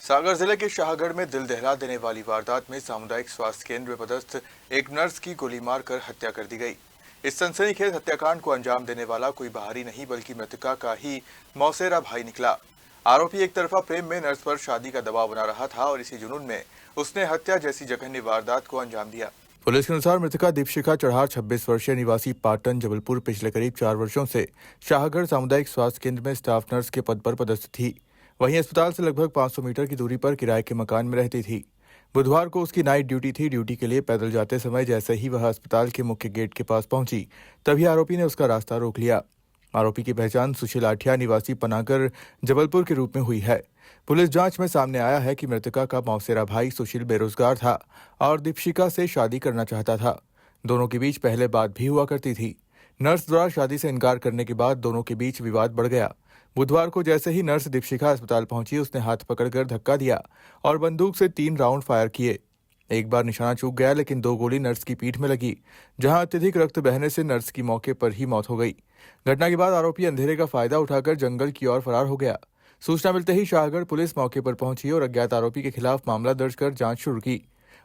सागर जिले के शाहगढ़ में दिल दहला देने वाली वारदात में सामुदायिक स्वास्थ्य केंद्र में पदस्थ एक नर्स की गोली मारकर हत्या कर दी गई। इस सनसनीखेज हत्याकांड को अंजाम देने वाला कोई बाहरी नहीं बल्कि मृतका का ही मौसेरा भाई निकला। आरोपी एक तरफा प्रेम में नर्स पर शादी का दबाव बना रहा था और इसी जुनून में उसने हत्या जैसी जघन्य वारदात को अंजाम दिया। पुलिस के अनुसार मृतका दीपशिखा चढ़ार 26 वर्षीय निवासी पाटन जबलपुर पिछले करीब 4 वर्षों से शाहगढ़ सामुदायिक स्वास्थ्य केंद्र में स्टाफ नर्स के पद पर पदस्थ थी। वहीं अस्पताल से लगभग 500 मीटर की दूरी पर किराए के मकान में रहती थी। बुधवार को उसकी नाइट ड्यूटी थी। ड्यूटी के लिए पैदल जाते समय जैसे ही वह अस्पताल के मुख्य गेट के पास पहुंची, तभी आरोपी ने उसका रास्ता रोक लिया। आरोपी की पहचान सुशील आठिया निवासी पनागर जबलपुर के रूप में हुई है। पुलिस जांच में सामने आया है कि मृतका का मौसेरा भाई सुशील बेरोजगार था और दीपशिखा से शादी करना चाहता था। दोनों के बीच पहले बात भी हुआ करती थी। नर्स द्वारा शादी से इनकार करने के बाद दोनों के बीच विवाद बढ़ गया। बुधवार को जैसे ही नर्स दीपशिखा अस्पताल पहुंची, उसने हाथ पकड़कर धक्का दिया और बंदूक से 3 राउंड फायर किए। एक बार निशाना चूक गया, लेकिन 2 गोली नर्स की पीठ में लगी, जहां अत्यधिक रक्त बहने से नर्स की मौके पर ही मौत हो गई। घटना के बाद आरोपी अंधेरे का फायदा उठाकर जंगल की ओर फरार हो गया। सूचना मिलते ही शाहगढ़ पुलिस मौके पर पहुंची और अज्ञात आरोपी के खिलाफ मामला दर्ज कर जांच शुरू की।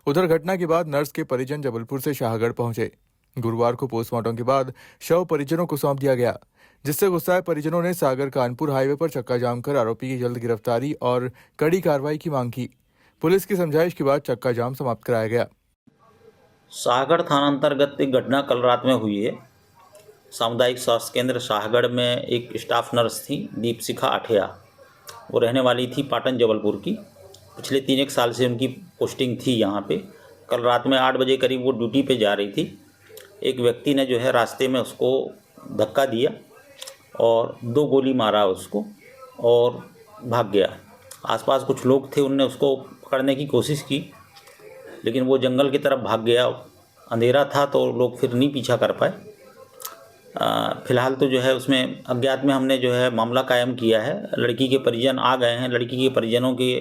उधर घटना के बाद नर्स के परिजन जबलपुर से शाहगढ़ पहुंचे। गुरुवार को पोस्टमार्टम के बाद शव परिजनों को सौंप दिया गया, जिससे गुस्साए परिजनों ने सागर कानपुर हाईवे पर चक्का जाम कर आरोपी की जल्द गिरफ्तारी और कड़ी कार्रवाई की मांग की। पुलिस की समझाइश के बाद चक्का जाम समाप्त कराया गया। शाहगढ़ थाना अंतर्गत एक घटना कल रात में हुई है। सामुदायिक स्वास्थ्य केंद्र शाहगढ़ में एक स्टाफ नर्स थी, दीपशिखा आठिया। वो रहने वाली थी पाटन जबलपुर की। पिछले 3-1 साल से उनकी पोस्टिंग थी यहाँ पे। कल रात में 8 बजे करीब वो ड्यूटी पे जा रही थी। एक व्यक्ति ने जो है रास्ते में उसको धक्का दिया और 2 गोली मारा उसको और भाग गया। आसपास कुछ लोग थे, उनने उसको पकड़ने की कोशिश की, लेकिन वो जंगल की तरफ भाग गया। अंधेरा था तो लोग फिर नहीं पीछा कर पाए। फिलहाल तो जो है उसमें अज्ञात में हमने जो है मामला कायम किया है। लड़की के परिजन आ गए हैं। लड़की के परिजनों के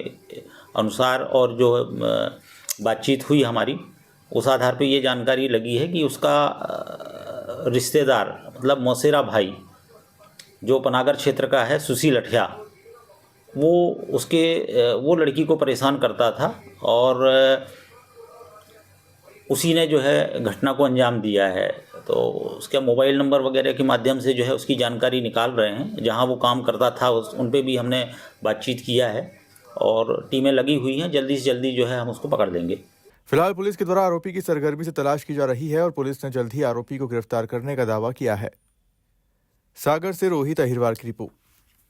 अनुसार और जो बातचीत हुई हमारी, उस आधार पे ये जानकारी लगी है कि उसका रिश्तेदार मतलब मौसेरा भाई जो पनागर क्षेत्र का है, सुशील आठिया, वो लड़की को परेशान करता था और उसी ने जो है घटना को अंजाम दिया है। तो उसके मोबाइल नंबर वगैरह के माध्यम से जो है उसकी जानकारी निकाल रहे हैं। जहां वो काम करता था उन पे भी हमने बातचीत किया है और टीमें लगी हुई हैं। जल्दी से जल्दी जो है हम उसको पकड़ लेंगे। फिलहाल पुलिस के द्वारा आरोपी की सरगर्मी से तलाश की जा रही है और पुलिस ने जल्द ही आरोपी को गिरफ्तार करने का दावा किया है। सागर से रोहित अहिरवार की रिपोर्ट।